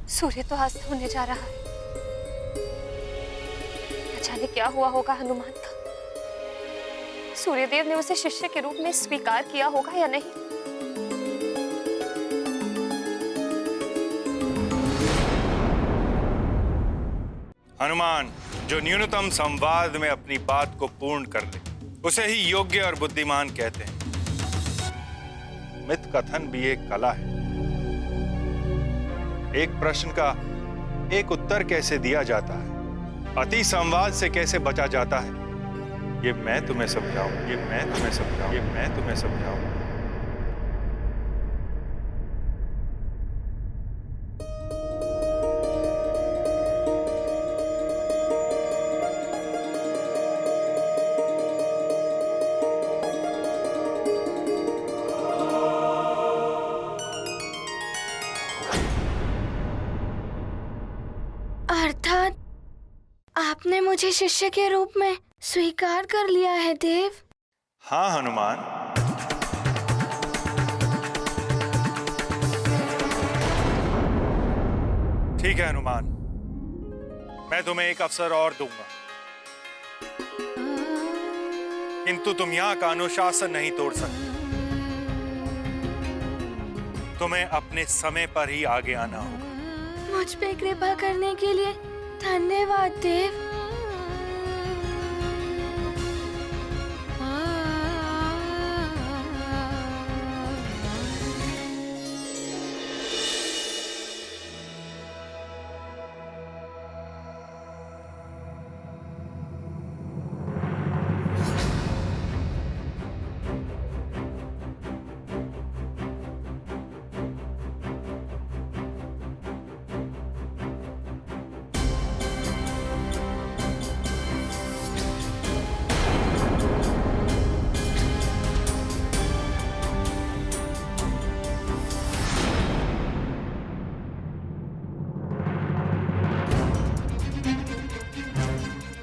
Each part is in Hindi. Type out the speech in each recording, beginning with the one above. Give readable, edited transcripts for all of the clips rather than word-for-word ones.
सूर्य तो अस्त होने जा रहा है। न जाने क्या हुआ होगा हनुमान का। सूर्यदेव ने उसे शिष्य के रूप में स्वीकार किया होगा या नहीं। हनुमान जो न्यूनतम संवाद में अपनी बात को पूर्ण कर ले उसे ही योग्य और बुद्धिमान कहते हैं। मिथ कथन भी एक कला है। एक प्रश्न का एक उत्तर कैसे दिया जाता है, अति संवाद से कैसे बचा जाता है, ये मैं तुम्हें समझाऊं। अर्थात आपने मुझे शिष्य के रूप में स्वीकार कर लिया है देव। हाँ हनुमान, ठीक है हनुमान, मैं तुम्हें एक अवसर और दूंगा, किंतु तुम यहाँ का अनुशासन नहीं तोड़ सकते। तुम्हें अपने समय पर ही आगे आना होगा। मुझ पे कृपा करने के लिए धन्यवाद देव।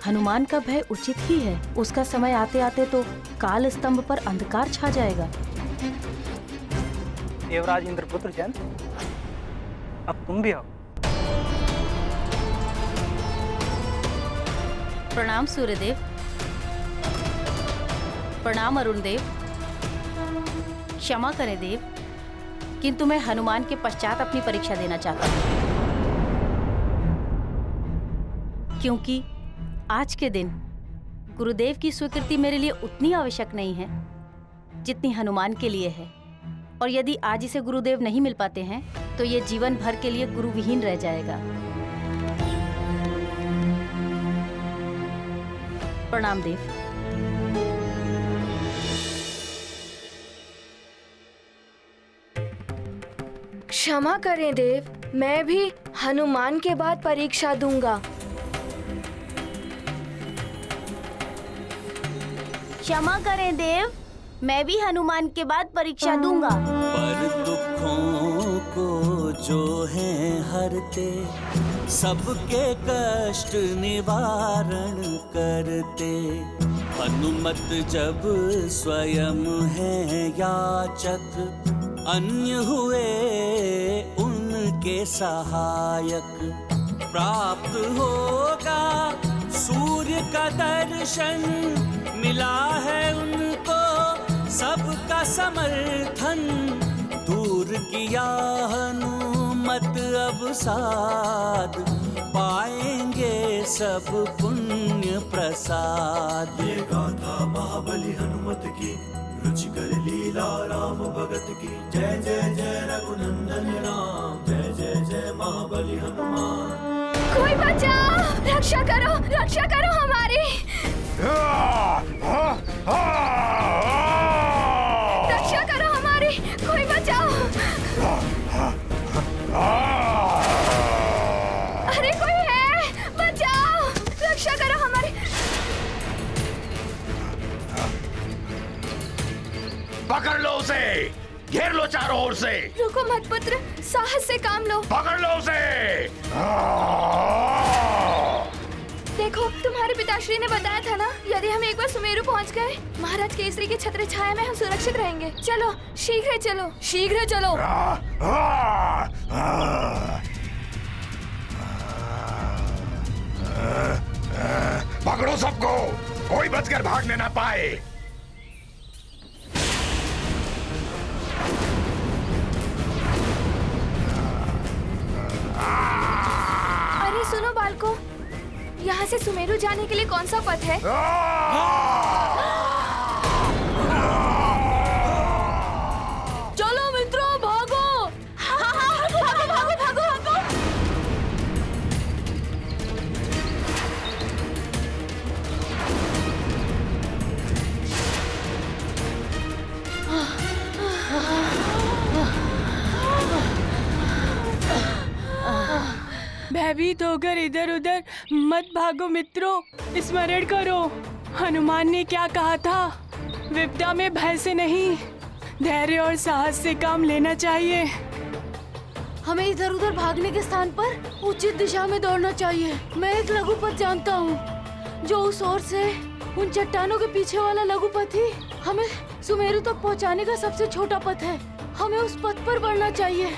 हनुमान का भय उचित ही है। उसका समय आते आते तो काल स्तंभ पर अंधकार छा जाएगा। देवराज इंद्रपुत्र जन, अब तुम भी आओ। प्रणाम सूर्यदेव। प्रणाम अरुण देव। क्षमा करें देव, किंतु मैं हनुमान के पश्चात अपनी परीक्षा देना चाहता हूँ, क्योंकि आज के दिन गुरुदेव की स्वीकृति मेरे लिए उतनी आवश्यक नहीं है जितनी हनुमान के लिए है। और यदि आज इसे गुरुदेव नहीं मिल पाते हैं तो ये जीवन भर के लिए गुरुविहीन रह जाएगा। प्रणाम देव। क्षमा करें देव, मैं भी हनुमान के बाद परीक्षा दूंगा। क्षमा करें देव, मैं भी हनुमान के बाद परीक्षा दूंगा। पर दुखों को जो है हरते, सबके कष्ट निवारण करते। हनुमत जब स्वयं है याचक, अन्य हुए उनके सहायक। प्राप्त होगा सूर्य का दर्शन, मिला है उनको सबका समर्थन। दूर किया हनुमत अब साध, पाएंगे सब पुण्य प्रसाद। ये गाथा महाबली हनुमत की, रुचिकर लीला राम भगत की। जय जय जय रघुनंदन राम, जय जय जय महाबली हनुमान। कोई बचाओ, रक्षा करो हमारी। रक्षा करो हमारी, कोई बचाओ। अरे कोई है, बचाओ, रक्षा करो हमारी। पकड़ लो उसे, घेर लो चारों ओर से। रुको मत पुत्र, साहस से काम लो। पकड़ लो उसे। देखो, तुम्हारे पिताश्री ने बताया था ना, यदि हम एक बार सुमेरु पहुंच गए, महाराज केसरी की छत्र छाया में हम सुरक्षित रहेंगे। चलो, शीघ्र चलो। बचकर भागने ना पाए। अरे सुनो बालको, यहाँ से सुमेरु जाने के लिए कौन सा पथ है? चलो मित्रों, भागो! भागो भागो भागो भागो भागो! भयभीत होकर इधर उधर मत भागो मित्रों, स्मरण करो हनुमान ने क्या कहा था। विपदा में भय से नहीं, धैर्य और साहस से काम लेना चाहिए। हमें इधर उधर भागने के स्थान पर उचित दिशा में दौड़ना चाहिए। मैं एक लघु पथ जानता हूँ जो उस ओर से उन चट्टानों के पीछे वाला लघु पथ ही हमें सुमेरु तक पहुँचाने का सबसे छोटा पथ है। हमें उस पथ पर बढ़ना चाहिए।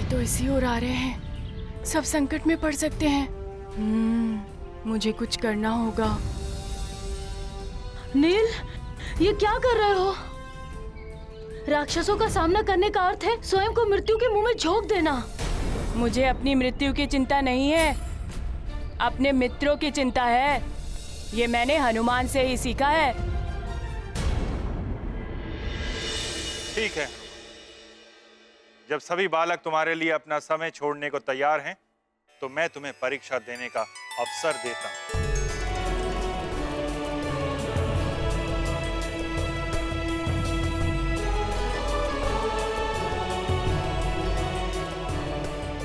तो इसी ओर आ रहे हैं, सब संकट में पड़ सकते हैं। मुझे कुछ करना होगा। नील, ये क्या कर रहे हो? राक्षसों का सामना करने का अर्थ है स्वयं को मृत्यु के मुंह में झोंक देना। मुझे अपनी मृत्यु की चिंता नहीं है, अपने मित्रों की चिंता है। ये मैंने हनुमान से ही सीखा है। ठीक है, जब सभी बालक तुम्हारे लिए अपना समय छोड़ने को तैयार हैं, तो मैं तुम्हें परीक्षा देने का अवसर देता हूं।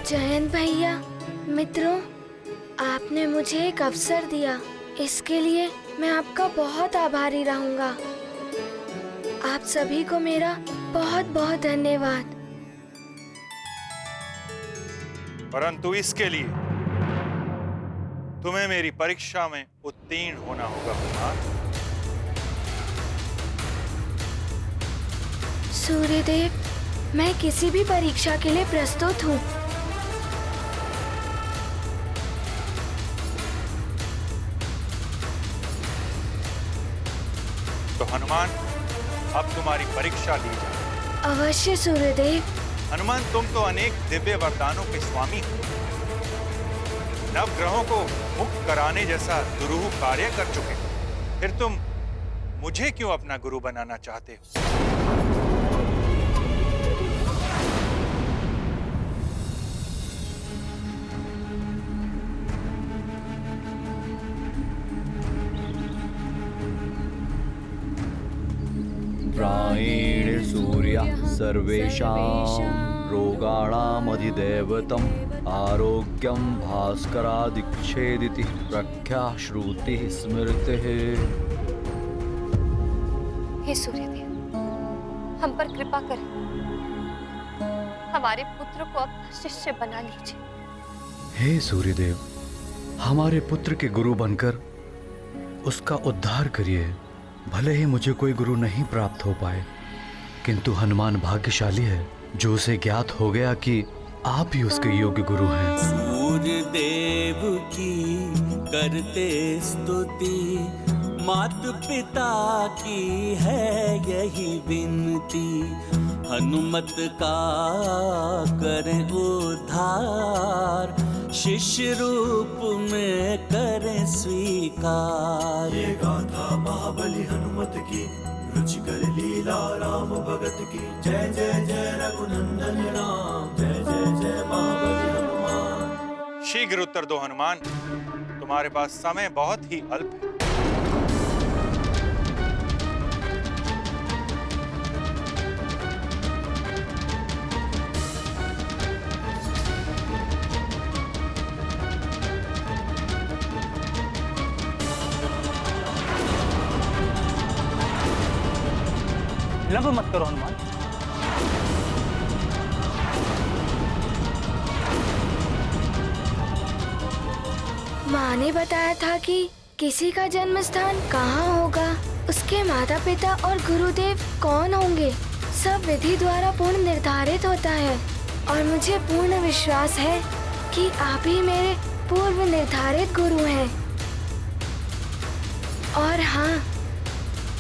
जयंत भैया, मित्रों, आपने मुझे एक अवसर दिया, इसके लिए मैं आपका बहुत आभारी रहूंगा। आप सभी को मेरा बहुत बहुत धन्यवाद। परंतु इसके लिए तुम्हें मेरी परीक्षा में उत्तीर्ण होना होगा हनुमान। सूर्यदेव, मैं किसी भी परीक्षा के लिए प्रस्तुत हूँ। तो हनुमान, अब तुम्हारी परीक्षा ली जाए। अवश्य सूर्यदेव। हनुमान, तुम तो अनेक दिव्य वरदानों के स्वामी हो। नवग्रहों को मुक्त कराने जैसा दुरूह कार्य कर चुके, फिर तुम मुझे क्यों अपना गुरु बनाना चाहते हो? प्रायेण सूर्यः सर्वेषां रोगाणामधिदैवतम् आरोग्यं भास्करादिच्छेदिति प्रख्याः श्रुतिः स्मृतिः। हे सूर्यदेव, हम पर कृपा करें, हमारे पुत्र को अपना शिष्य बना लीजिए। हे सूर्यदेव, हमारे पुत्र के गुरु बनकर उसका उद्धार करिए। भले ही मुझे कोई गुरु नहीं प्राप्त हो पाए, किंतु हनुमान भाग्यशाली है जो उसे ज्ञात हो गया कि आप ही उसके योग्य गुरु हैं। सूर्य देव की करते स्तुति, मात पिता की है यही विनती। हनुमत का करें उद्धार, शिष्य रूप में करें स्वीकार। ये गाथा महाबली हनुमत की, रुचिकर लीला राम भगत की। जय जय जय रघुनंदन राम, जय जय जय महाबली हनुमान। शीघ्र उत्तर दो हनुमान, तुम्हारे पास समय बहुत ही अल्प है। विलंब मत करो हनुमान। माँ ने बताया था कि किसी का जन्म स्थान कहाँ होगा, उसके माता पिता और गुरुदेव कौन होंगे, सब विधि द्वारा पूर्ण निर्धारित होता है। और मुझे पूर्ण विश्वास है कि आप ही मेरे पूर्व निर्धारित गुरु हैं। और हाँ,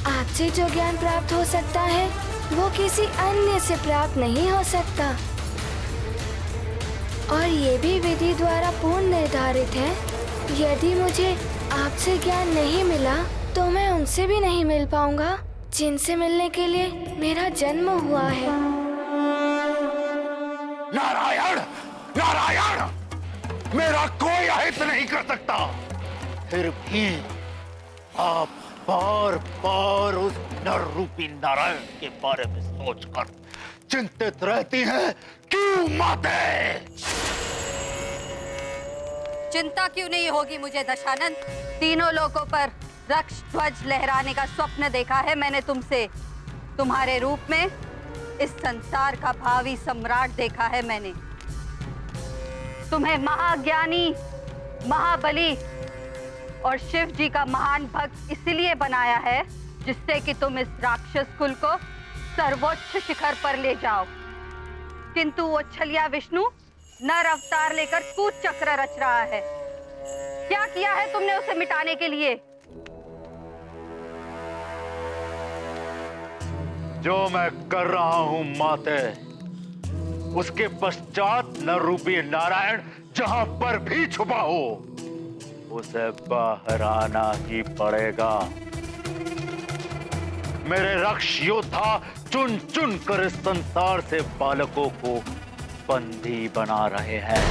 आपसे जो ज्ञान प्राप्त हो सकता है वो किसी अन्य से प्राप्त नहीं हो सकता। और ये भी विधि द्वारा पूर्ण निर्धारित है। यदि मुझे आपसे ज्ञान नहीं मिला तो मैं उनसे भी नहीं मिल पाऊंगा जिनसे मिलने के लिए मेरा जन्म हुआ है। नारायण, नारायण, मेरा कोई अहित नहीं कर सकता। फिर भी आप बार बार उस नर रूपी नारायण के बारे में सोचकर चिंतित रहती हैं। क्यों माते? चिंता क्यों नहीं होगी मुझे दशानन? तीनों लोकों पर रक्ष ध्वज लहराने का स्वप्न देखा है मैंने तुमसे। तुम्हारे रूप में इस संसार का भावी सम्राट देखा है मैंने। तुम्हें महाज्ञानी, महाबली और शिव जी का महान भक्त इसलिए बनाया है जिससे कि तुम इस राक्षस कुल को सर्वोच्च शिखर पर ले जाओ। किंतु वो छलिया विष्णु नर अवतार लेकर कूच चक्र रच रहा है। क्या किया है तुमने उसे मिटाने के लिए? जो मैं कर रहा हूं माते, उसके पश्चात नर रूपी नारायण जहां पर भी छुपा हो उसे बाहर आना ही पड़ेगा। मेरे रक्ष योद्धा चुन चुन कर इस संसार से बालकों को बंदी बना रहे हैं।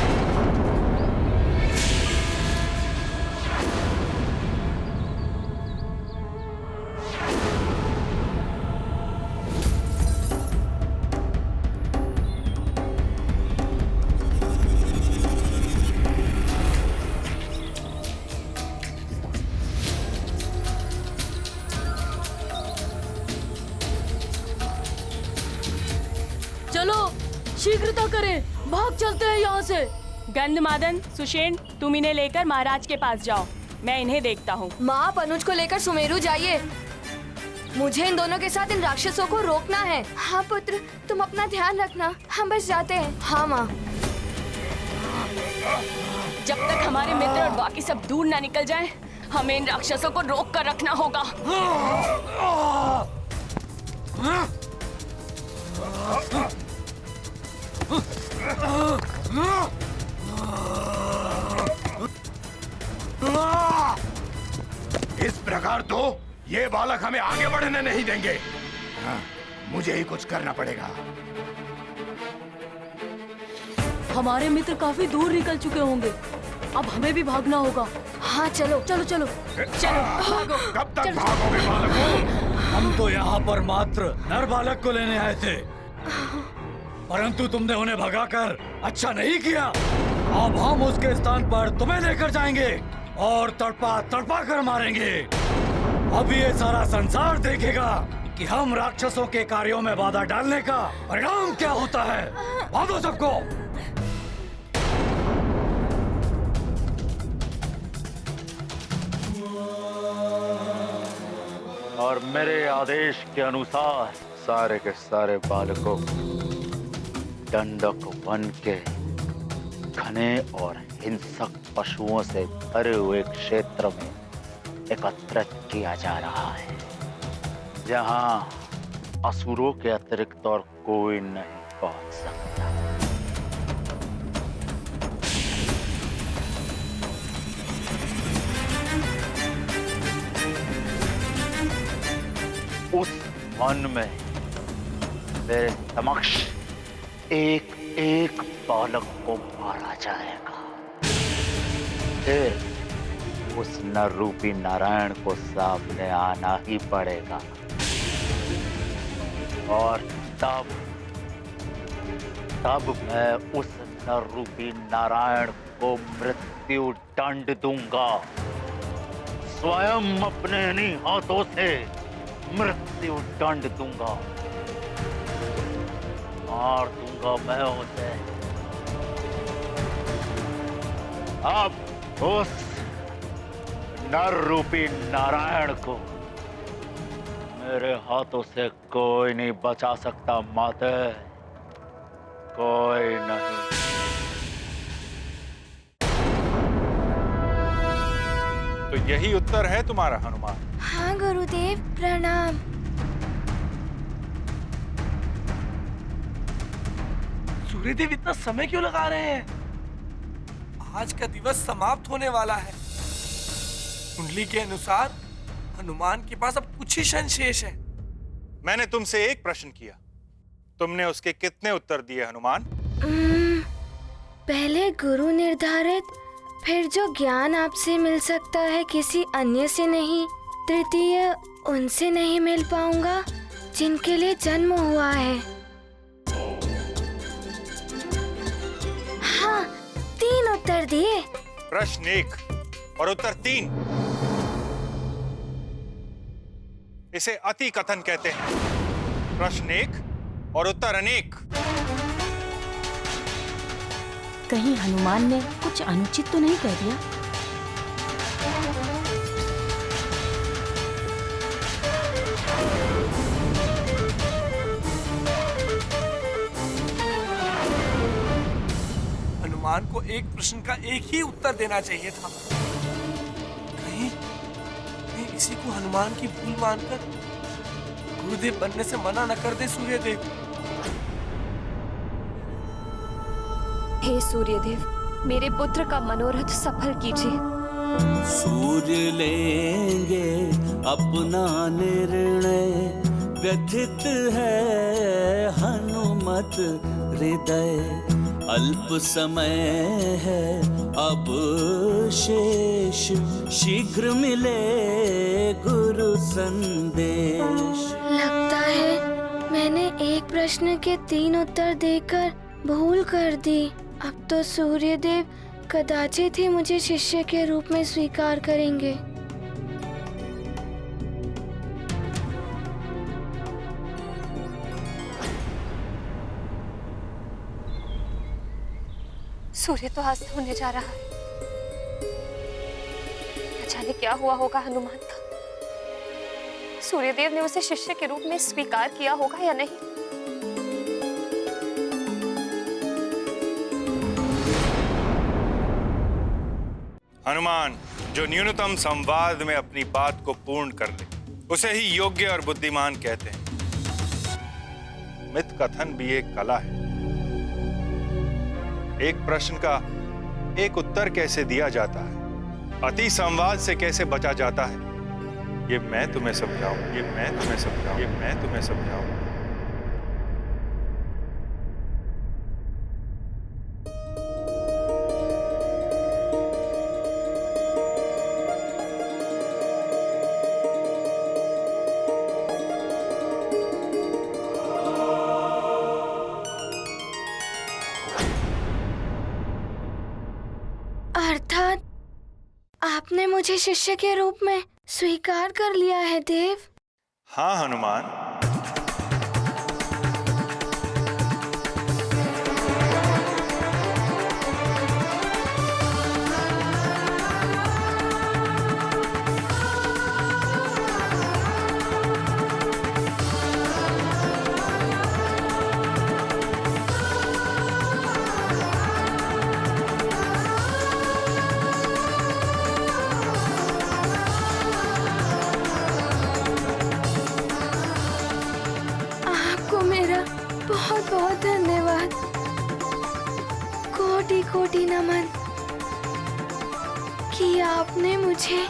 चलो शीघ्रता करें, भाग चलते हैं यहाँ से। गंधमादन, सुषेण, तुम इन्हें लेकर महाराज के पास जाओ, मैं इन्हें देखता हूँ। माँ, आप अनुज को लेकर सुमेरु जाइए। मुझे इन दोनों के साथ इन राक्षसों को रोकना है। हाँ पुत्र, तुम अपना ध्यान रखना, हम बस जाते हैं। हाँ माँ। जब तक हमारे मित्र और बाकी सब दूर ना निकल जाएं, हमें इन राक्षसों को रोक कर रखना होगा। इस प्रकार तो ये बालक हमें आगे बढ़ने नहीं देंगे। हाँ, मुझे ही कुछ करना पड़ेगा। हमारे मित्र काफी दूर निकल चुके होंगे, अब हमें भी भागना होगा। हाँ चलो चलो चलो चलो भागो। कब तक भागोगे बालकों? हम तो यहाँ पर मात्र नर बालक को लेने आए थे, परंतु तुमने उन्हें भगाकर अच्छा नहीं किया। अब हम उसके स्थान पर तुम्हें लेकर जाएंगे और तड़पा तड़पा कर मारेंगे। अब ये सारा संसार देखेगा कि हम राक्षसों के कार्यों में बाधा डालने का परिणाम क्या होता है। भागो सबको। और मेरे आदेश के अनुसार सारे के सारे बालकों दंडक वन के घने और हिंसक पशुओं से भरे हुए क्षेत्र में एकत्रित किया जा रहा है, जहां असुरों के अतिरिक्त और कोई नहीं पहुंच सकता। उस वन में मेरे समक्ष एक एक बालक को मारा जाएगा। फिर उस नर रूपी नारायण को सामने आना ही पड़ेगा और तब मैं उस नर रूपी नारायण को मृत्यु दंड दूंगा। स्वयं अपने इन्हीं हाथों से मृत्यु दंड दूंगा, मार दूंगा मैं उसे। अब उस नर रूपी नारायण को मेरे हाथों से कोई नहीं बचा सकता माते, कोई नहीं। तो यही उत्तर है तुम्हारा हनुमान? हाँ गुरुदेव, प्रणाम। सूर्यदेव इतना समय क्यों लगा रहे हैं? आज का दिवस समाप्त होने वाला है। कुंडली के अनुसार हनुमान के पास अब कुछ ही क्षण शेष है। मैंने तुमसे एक प्रश्न किया, तुमने उसके कितने उत्तर दिए हनुमान? पहले गुरु निर्धारित, फिर जो ज्ञान आपसे मिल सकता है किसी अन्य से नहीं, तृतीय उनसे नहीं मिल पाऊंगा जिनके लिए जन्म हुआ है। हाँ, 3 उत्तर दिए। प्रश्न 1 और उत्तर 3, इसे अति कथन कहते हैं। प्रश्न 1 और उत्तर अनेक। कहीं हनुमान ने कुछ अनुचित तो नहीं कह दिया? हनुमान को एक प्रश्न का एक ही उत्तर देना चाहिए था। कहीं इसी को हनुमान की भूल मानकर गुरुदेव बनने से मना न कर दे सूर्यदेव। हे सूर्यदेव, मेरे पुत्र का मनोरथ सफल कीजिए। सूर्य लेंगे अपना निर्णय, व्यथित है हनुमत हृदय। अल्प समय है अब शेष, शीघ्र मिले गुरु संदेश। लगता है मैंने एक प्रश्न के 3 उत्तर देकर भूल कर दी। अब तो सूर्यदेव कदाचित ही मुझे शिष्य के रूप में स्वीकार करेंगे। सूर्य तो अस्त होने जा रहा है। न जाने क्या हुआ होगा हनुमान का। सूर्यदेव ने उसे शिष्य के रूप में स्वीकार किया होगा या नहीं। हनुमान जो न्यूनतम संवाद में अपनी बात को पूर्ण कर ले, उसे ही योग्य और बुद्धिमान कहते हैं। मिथ कथन भी एक कला है। एक प्रश्न का एक उत्तर कैसे दिया जाता है, अति संवाद से कैसे बचा जाता है, ये मैं तुम्हें समझाऊं, ये मैं तुम्हें समझाऊं, ये मैं तुम्हें समझाऊं। अर्थात आपने मुझे शिष्य के रूप में स्वीकार कर लिया है देव। हाँ हनुमान, बहुत बहुत धन्यवाद। कोटि कोटि नमन कि आपने मुझे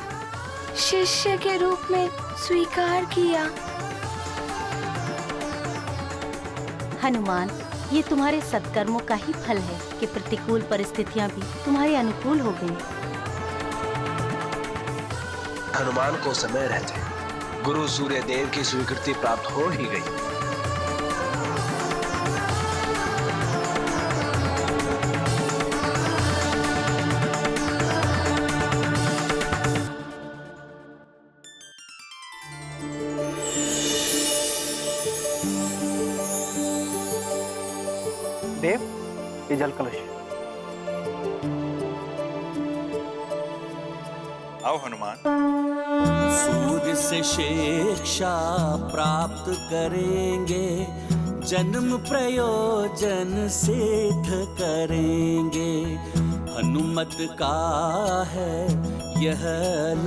शिष्य के रूप में स्वीकार किया। हनुमान, ये तुम्हारे सत्कर्मों का ही फल है कि प्रतिकूल परिस्थितियां भी तुम्हारे अनुकूल हो गई। हनुमान को समय रहते गुरु सूर्यदेव की स्वीकृति प्राप्त हो ही गई। देव, ये जल कलश। आओ हनुमान। सूर्य से शिक्षा प्राप्त करेंगे, जन्म प्रयोजन सिद्ध करेंगे। हनुमत का है यह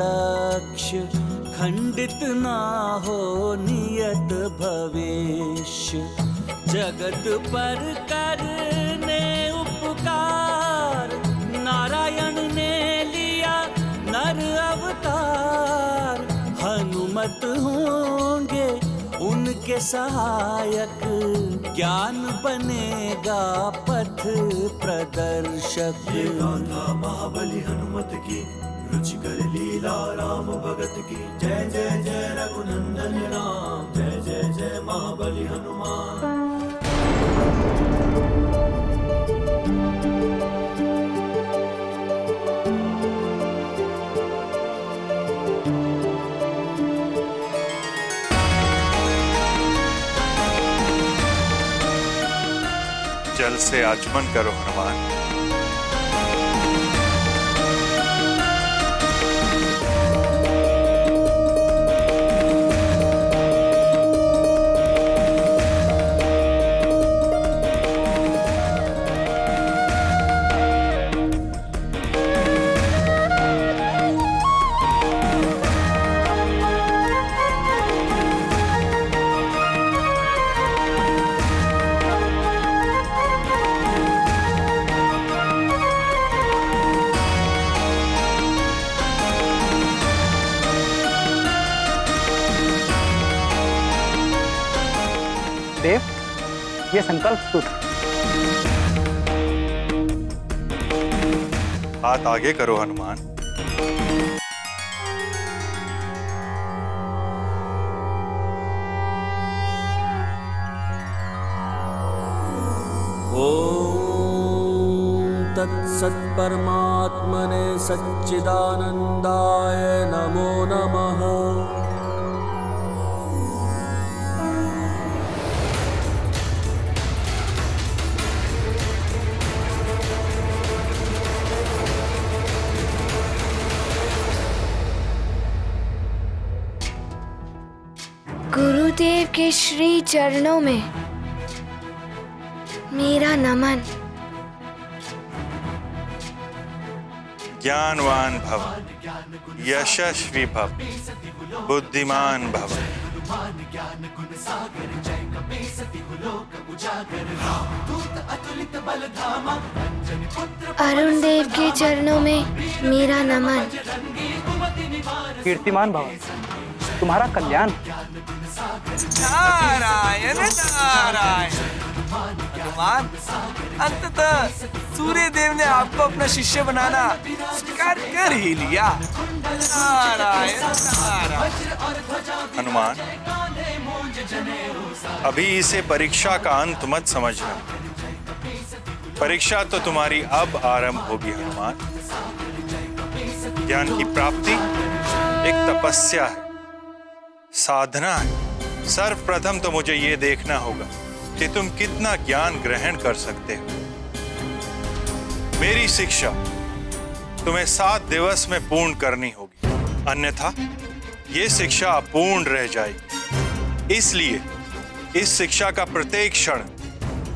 लक्ष्य, खंडित ना हो नियत भविष्य। जगत पर करने उपकार, नारायण ने लिया नर अवतार। हनुमत होंगे उनके सहायक, ज्ञान बनेगा पथ प्रदर्शक। ये गाथा महाबली हनुमत की, रुचिकर लीला राम भगत की। जय जय जय रघुनंदन राम, जय जय जय महाबली हनुमान। जल से आचमन करो हनुमान। देव, ये संकल्प सूत्र। हाथ आगे करो हनुमान। ओम तत्सत् परमात्मने सच्चिदानंदाय नमो नमः। गुरुदेव के श्री चरणों में मेरा नमन। ज्ञानवान भव, यशस्वी भव, बुद्धिमान भव। अरुण देव के चरणों में मेरा नमन। कीर्तिमान भव, तुम्हारा कल्याण। नारायण नारायण। हनुमान, अंततः सूर्य देव ने आपको अपना शिष्य बनाना स्वीकार कर ही लिया। नारायण नारायण। हनुमान, अभी इसे परीक्षा का अंत मत समझना। परीक्षा तो तुम्हारी अब आरंभ होगी हनुमान। ज्ञान की प्राप्ति एक तपस्या है, साधना है। सर्वप्रथम तो मुझे ये देखना होगा कि तुम कितना ज्ञान ग्रहण कर सकते हो। मेरी शिक्षा तुम्हें 7 दिवस में पूर्ण करनी होगी, अन्यथा ये शिक्षा अपूर्ण रह जाएगी। इसलिए इस शिक्षा का प्रत्येक क्षण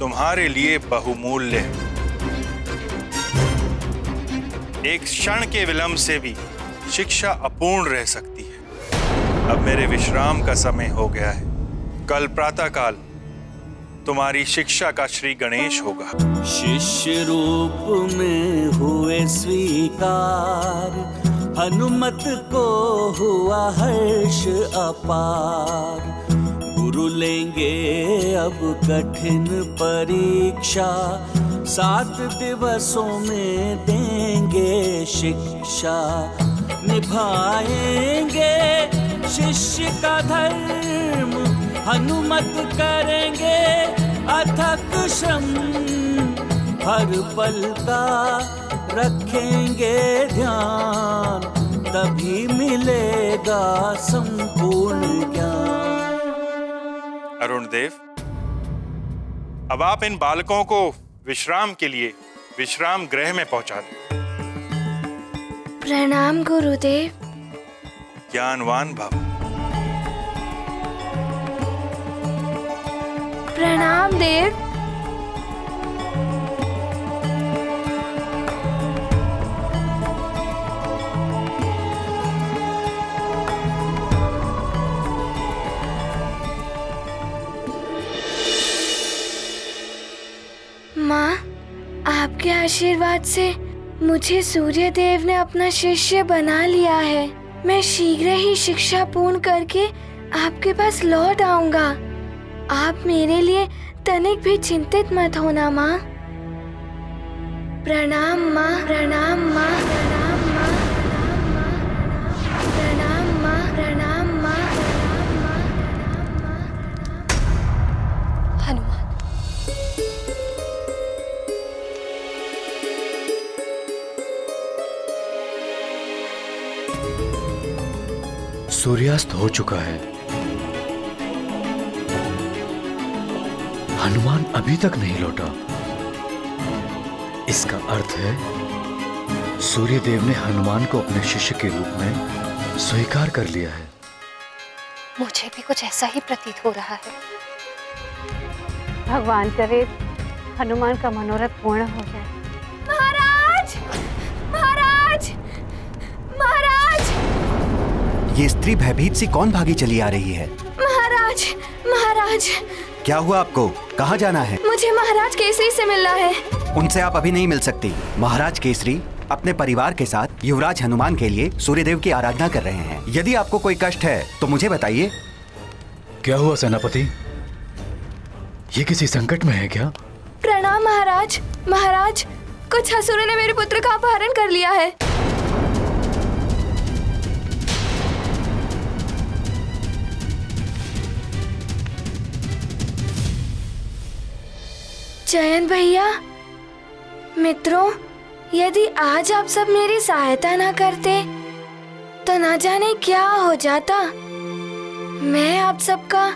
तुम्हारे लिए बहुमूल्य है। एक क्षण के विलंब से भी शिक्षा अपूर्ण रह सकती है। अब मेरे विश्राम का समय हो गया है। कल प्रातःकाल तुम्हारी शिक्षा का श्री गणेश होगा। शिष्य रूप में हुए स्वीकार, हनुमत को हुआ हर्ष अपार। गुरु लेंगे अब कठिन परीक्षा, 7 दिवसों में देंगे शिक्षा। निभाएंगे शिष्य का धर्म, हनुमत करेंगे अथक श्रम। हर पल का रखेंगे ध्यान, तभी मिलेगा संपूर्ण ज्ञान। अरुण देव, अब आप इन बालकों को विश्राम के लिए विश्राम गृह में पहुंचा दें। प्रणाम गुरुदेव। ज्ञानवान भव। प्रणाम देव। माँ, आपके आशीर्वाद से मुझे सूर्य देव ने अपना शिष्य बना लिया है। मैं शीघ्र ही शिक्षा पूर्ण करके आपके पास लौट आऊंगा। आप मेरे लिए तनिक भी चिंतित मत होना माँ। प्रणाम माँ, प्रणाम माँ, प्रणाम माँ, प्रणाम माँ, प्रणाम माँ, हनुमान। सूर्यास्त हो चुका है। हनुमान अभी तक नहीं लौटा। इसका अर्थ है सूर्यदेव ने हनुमान को अपने शिष्य के रूप में स्वीकार कर लिया है। मुझे भी कुछ ऐसा ही प्रतीत हो रहा है। भगवान करे हनुमान का मनोरथ पूर्ण हो जाए। महाराज, महाराज, महाराज। ये स्त्री भयभीत सी कौन भागी चली आ रही है? महाराज, महाराज। क्या हुआ आपको? कहाँ जाना है? मुझे महाराज केसरी से मिलना है। उनसे आप अभी नहीं मिल सकती। महाराज केसरी अपने परिवार के साथ युवराज हनुमान के लिए सूर्यदेव की आराधना कर रहे हैं। यदि आपको कोई कष्ट है तो मुझे बताइए। क्या हुआ सेनापति? ये किसी संकट में है क्या? प्रणाम महाराज। महाराज, कुछ असुरों ने मेरे पुत्र का अपहरण कर लिया है। जयंत भैया, मित्रों, यदि आज आप सब मेरी सहायता ना करते तो ना जाने क्या हो जाता। मैं आप सबका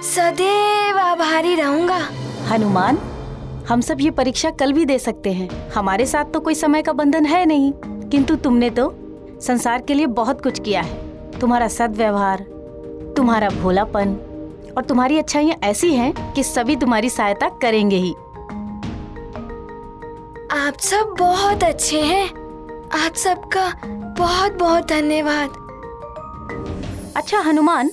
सदैव आभारी रहूंगा। हनुमान, हम सब ये परीक्षा कल भी दे सकते हैं। हमारे साथ तो कोई समय का बंधन है नहीं, किंतु तुमने तो संसार के लिए बहुत कुछ किया है। तुम्हारा सद्व्यवहार, तुम्हारा भोलापन और तुम्हारी अच्छाइयाँ ऐसी हैं कि सभी तुम्हारी सहायता करेंगे ही। आप सब बहुत अच्छे हैं। आप सबका बहुत बहुत धन्यवाद। अच्छा हनुमान,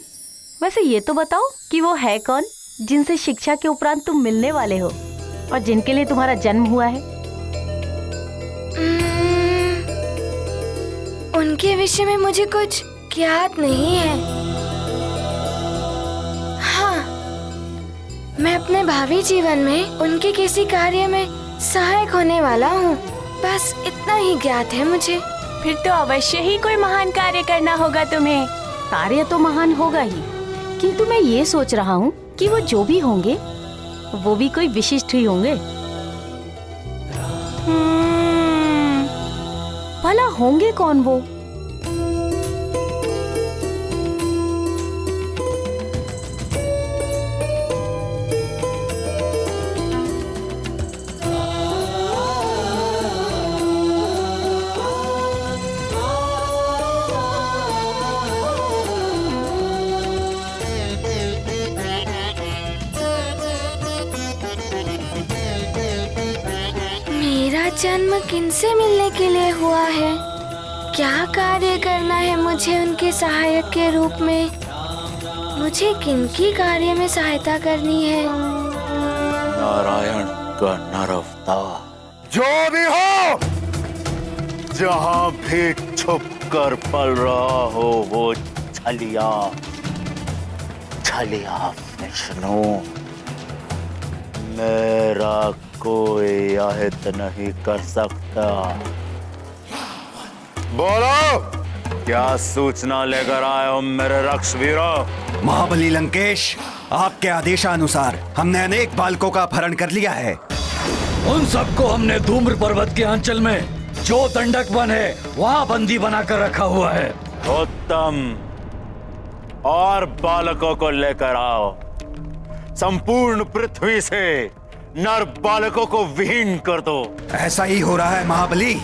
वैसे ये तो बताओ कि वो है कौन जिनसे शिक्षा के उपरांत तुम मिलने वाले हो और जिनके लिए तुम्हारा जन्म हुआ है? उनके विषय में मुझे कुछ ज्ञात नहीं है। हाँ, मैं अपने भावी जीवन में उनके किसी कार्य में सहायक होने वाला हूँ। बस इतना ही ज्ञात है मुझे। फिर तो अवश्य ही कोई महान कार्य करना होगा तुम्हें। कार्य तो महान होगा ही, किंतु मैं ये सोच रहा हूँ कि वो जो भी होंगे वो भी कोई विशिष्ट ही होंगे। भला होंगे कौन वो? जन्म किनसे मिलने के लिए हुआ है? क्या कार्य करना है मुझे उनके सहायक के रूप में? मुझे किनकी कार्य में सहायता करनी है? नारायण का नरअवतार जो भी हो, जहां भी छुप कर पल रहा हो, वो छलिया छलिया विष्णु। मेरा कोई अहित नहीं कर सकता। बोलो, क्या सूचना लेकर आए हो मेरे रक्षवीरों? महाबली लंकेश, आपके आदेशानुसार हमने अनेक बालकों का अपहरण कर लिया है। उन सबको हमने धूम्र पर्वत के अंचल में जो दंडक वन है वहाँ बंदी बनाकर रखा हुआ है। उत्तम, और बालकों को लेकर आओ। संपूर्ण पृथ्वी से नर बालकों को विहीन कर दो। ऐसा ही हो रहा है महाबली।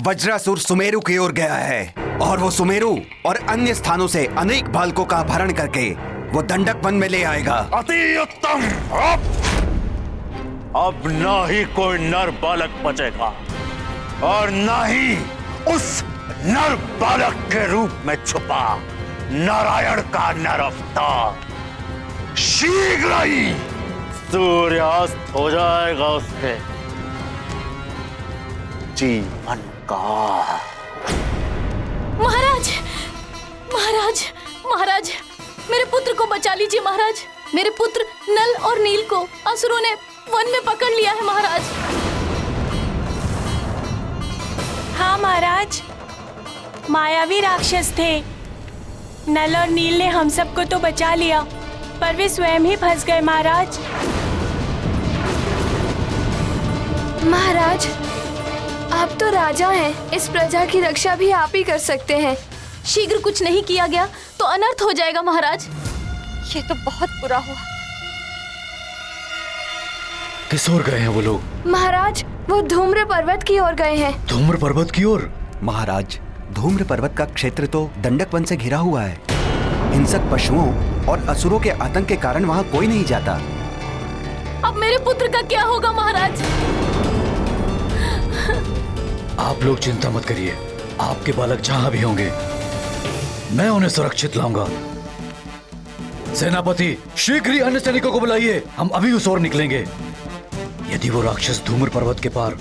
वज्रासुर सुमेरु की ओर गया है और वो सुमेरु और अन्य स्थानों से अनेक बालकों का अपहरण करके वो दंडक वन में ले आएगा। अति उत्तम। अब ना ही कोई नर बालक बचेगा और ना ही उस नर बालक के रूप में छुपा नारायण का नर अवतार। शीघ्र ही सूर्यास्त हो जाएगा उसके जीवन का। महाराज, महाराज, महाराज, मेरे पुत्र को बचा लीजिए महाराज। मेरे पुत्र नल और नील को असुरों ने वन में पकड़ लिया है महाराज। हाँ महाराज, मायावी राक्षस थे। नल और नील ने हम सबको तो बचा लिया, पर वे स्वयं ही फंस गए महाराज। महाराज, आप तो राजा हैं, इस प्रजा की रक्षा भी आप ही कर सकते हैं। शीघ्र कुछ नहीं किया गया तो अनर्थ हो जाएगा महाराज। ये तो बहुत बुरा हुआ। किस ओर गए हैं वो लोग? महाराज, वो धूम्र पर्वत की ओर गए हैं। धूम्र पर्वत की ओर? महाराज, धूम्र पर्वत का क्षेत्र तो दंडक वन से घिरा हुआ है। हिंसक पशुओं और असुरों के आतंक के कारण वहाँ कोई नहीं जाता। अब मेरे पुत्र का क्या होगा महाराज? आप लोग चिंता मत करिए, आपके बालक जहाँ भी होंगे मैं उन्हें सुरक्षित लाऊंगा। सेनापति, शीघ्र ही अन्य सैनिकों को बुलाइए, हम अभी उस ओर निकलेंगे। यदि वो राक्षस धूम्र पर्वत के पार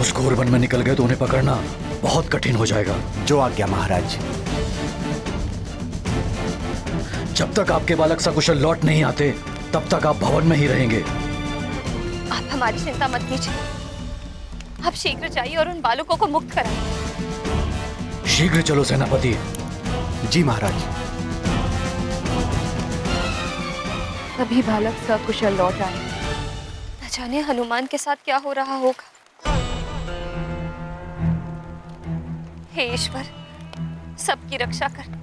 उस घोर वन में निकल गए तो उन्हें पकड़ना बहुत कठिन हो जाएगा। जो आज्ञा महाराज। जब तक आपके बालक सकुशल लौट नहीं आते तब तक आप भवन में ही रहेंगे। आप हमारी चिंता मत कीजिए, आप शीघ्र जाइए और उन बालकों को मुक्त कराइए। शीघ्र चलो सेनापति। जी महाराज। सभी बालक सकुशल लौट आए। न जाने हनुमान के साथ क्या हो रहा होगा। हे ईश्वर, सबकी रक्षा कर।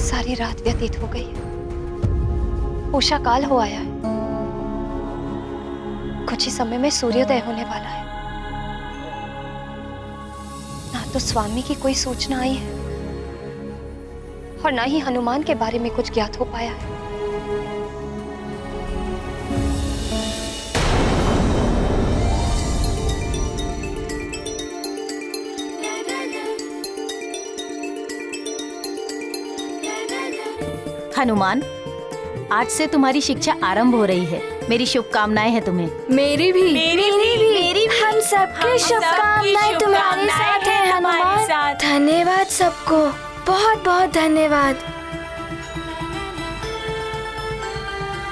सारी रात व्यतीत हो गई है। उषा काल हो आया है। कुछ ही समय में सूर्योदय होने वाला है। ना तो स्वामी की कोई सूचना आई है और ना ही हनुमान के बारे में कुछ ज्ञात हो पाया है। हनुमान, आज से तुम्हारी शिक्षा आरंभ हो रही है। मेरी शुभकामनाएं हैं तुम्हें। मेरी भी। हम सबकी शुभकामनाएं तुम्हारे साथ हैं हनुमान। धन्यवाद सबको, बहुत बहुत धन्यवाद।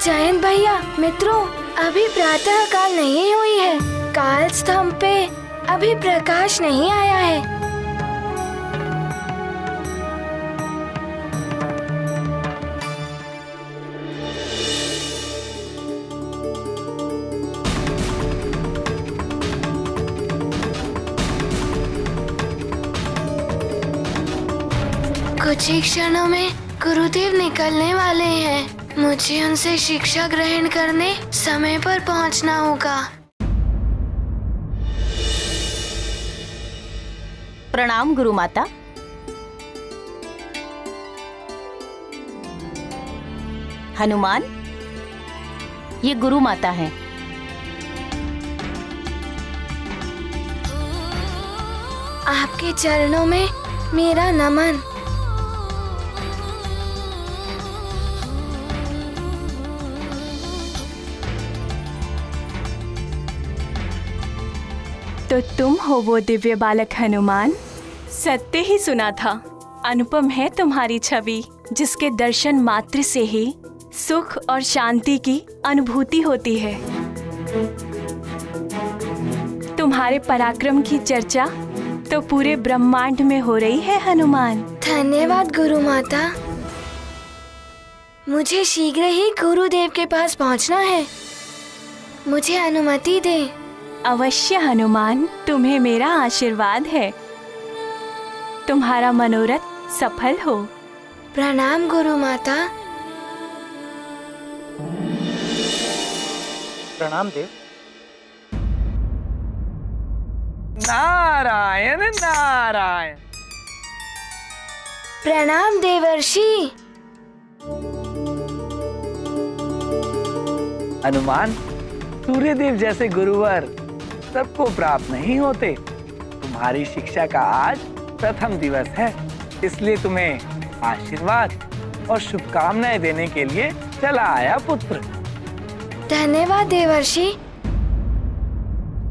जयंत भैया, मित्रों, अभी प्रातः काल नहीं हुई है। काल स्तंभ पे अभी प्रकाश नहीं आया है। कुछ ही क्षणों में गुरुदेव निकलने वाले हैं। मुझे उनसे शिक्षा ग्रहण करने समय पर पहुंचना होगा। प्रणाम गुरु माता। हनुमान, ये गुरु माता है। आपके चरणों में मेरा नमन। तो तुम हो वो दिव्य बालक हनुमान। सत्य ही सुना था। अनुपम है तुम्हारी छवि, जिसके दर्शन मात्र से ही सुख और शांति की अनुभूति होती है। तुम्हारे तुम्हारे पराक्रम की चर्चा तो पूरे ब्रह्मांड में हो रही है हनुमान। धन्यवाद गुरु माता। मुझे शीघ्र ही गुरुदेव के पास पहुंचना है। मुझे अनुमति दे। अवश्य हनुमान, तुम्हें मेरा आशीर्वाद है। तुम्हारा मनोरथ सफल हो। प्रणाम गुरु माता। प्रणाम देव। नारायण नारायण। प्रणाम देवर्षि। हनुमान, सूर्यदेव जैसे गुरुवर सबको प्राप्त नहीं होते। तुम्हारी शिक्षा का आज प्रथम दिवस है, इसलिए तुम्हें आशीर्वाद और शुभकामनाएं देने के लिए चला आया पुत्र। धन्यवाद देवर्षि।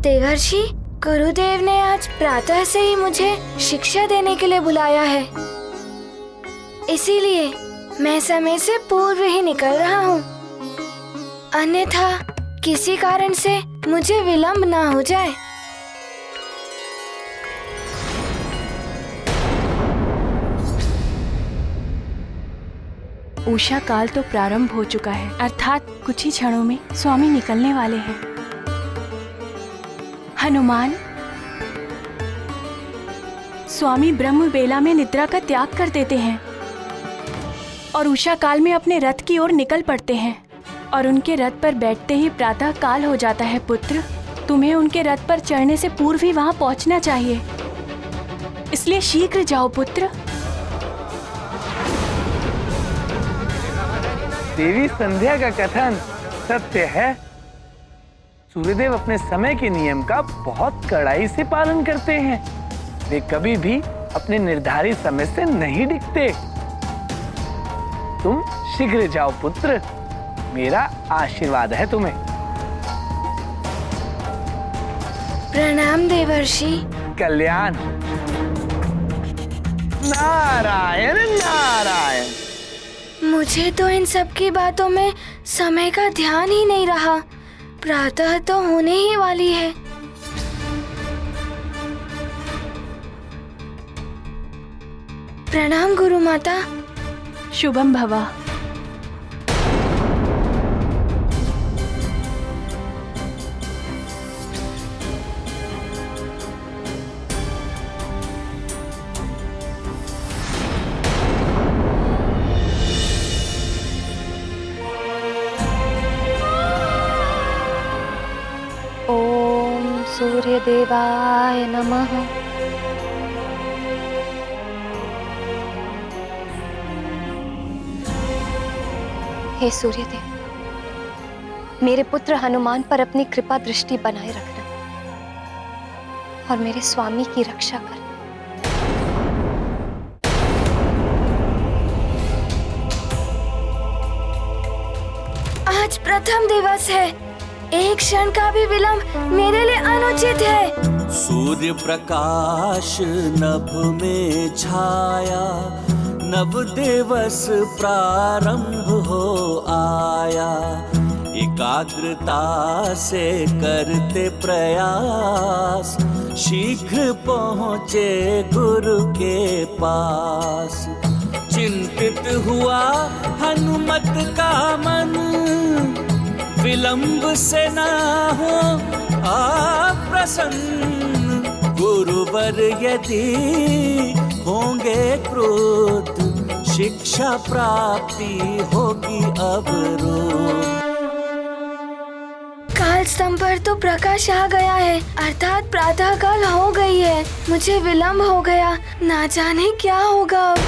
देवर्षि, गुरुदेव ने आज प्रातः से ही मुझे शिक्षा देने के लिए बुलाया है, इसीलिए मैं समय से पूर्व ही निकल रहा हूँ। अन्यथा किसी कारण से मुझे विलंब ना हो जाए। उषा काल तो प्रारंभ हो चुका है, अर्थात कुछ ही क्षणों में स्वामी निकलने वाले हैं। हनुमान, स्वामी ब्रह्म बेला में निद्रा का त्याग कर देते हैं और उषा काल में अपने रथ की ओर निकल पड़ते हैं, और उनके रथ पर बैठते ही प्रातः काल हो जाता है। पुत्र, तुम्हें उनके रथ पर चढ़ने से पूर्व ही वहां पहुंचना चाहिए, इसलिए शीघ्र जाओ पुत्र। देवी संध्या का कथन सत्य है। सूर्यदेव अपने समय के नियम का बहुत कड़ाई से पालन करते हैं। वे कभी भी अपने निर्धारित समय से नहीं डिगते। तुम शीघ्र जाओ पुत्र, मेरा आशीर्वाद है तुम्हें। प्रणाम देवर्षि। कल्याण। नारायण नारायण। मुझे तो इन सब की बातों में समय का ध्यान ही नहीं रहा। प्रातः तो होने ही वाली है। प्रणाम गुरु माता। शुभम भवा। ओम सूर्य देवाय नमः। हे सूर्यदेव, मेरे पुत्र हनुमान पर अपनी कृपा दृष्टि बनाए रखना और मेरे स्वामी की रक्षा करना। आज प्रथम दिवस है, एक क्षण का भी विलंब मेरे लिए अनुचित है। सूर्य प्रकाश नभ में छाया, नव दिवस प्रारंभ हो आया। एकाग्रता से करते प्रयास, शीघ्र पहुँचे गुरु के पास। चिंतित हुआ हनुमत का मन, विलंब से ना हो अप्रसन्न। गुरुवर यदि होंगे क्रोध, शिक्षा प्राप्ति होगी अवरोध। काल स्तंभ पर तो प्रकाश आ गया है, अर्थात प्रातः काल हो गई है। मुझे विलंब हो गया, ना जाने क्या होगा अब।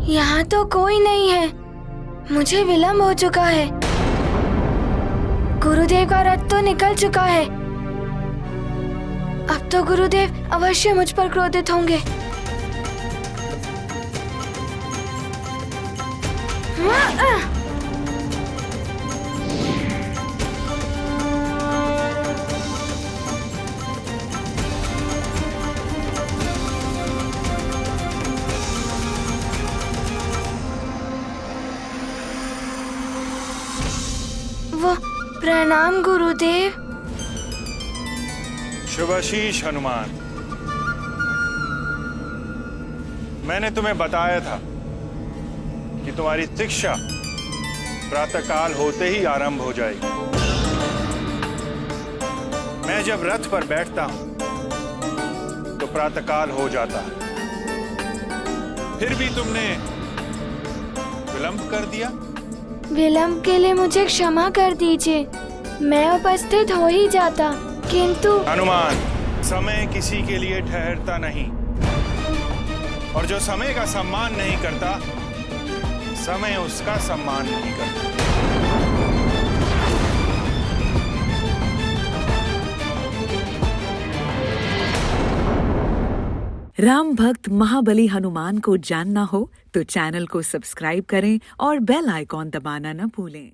यहाँ तो कोई नहीं है, मुझे विलंब हो चुका है। गुरुदेव का रथ तो निकल चुका है। अब तो गुरुदेव अवश्य मुझ पर क्रोधित होंगे। वो प्रणाम गुरुदेव। शुभाशीष हनुमान, मैंने तुम्हें बताया था कि तुम्हारी शिक्षा प्रातःकाल होते ही आरंभ हो जाएगी। मैं जब रथ पर बैठता हूं तो प्रातःकाल हो जाता है, फिर भी तुमने विलंब कर दिया। विलंब के लिए मुझे क्षमा कर दीजिए, मैं उपस्थित हो ही जाता, किंतु हनुमान, समय किसी के लिए ठहरता नहीं, और जो समय का सम्मान नहीं करता, समय उसका सम्मान नहीं करता। राम भक्त महाबली हनुमान को जानना हो तो चैनल को सब्सक्राइब करें और बेल आइकॉन दबाना न भूलें।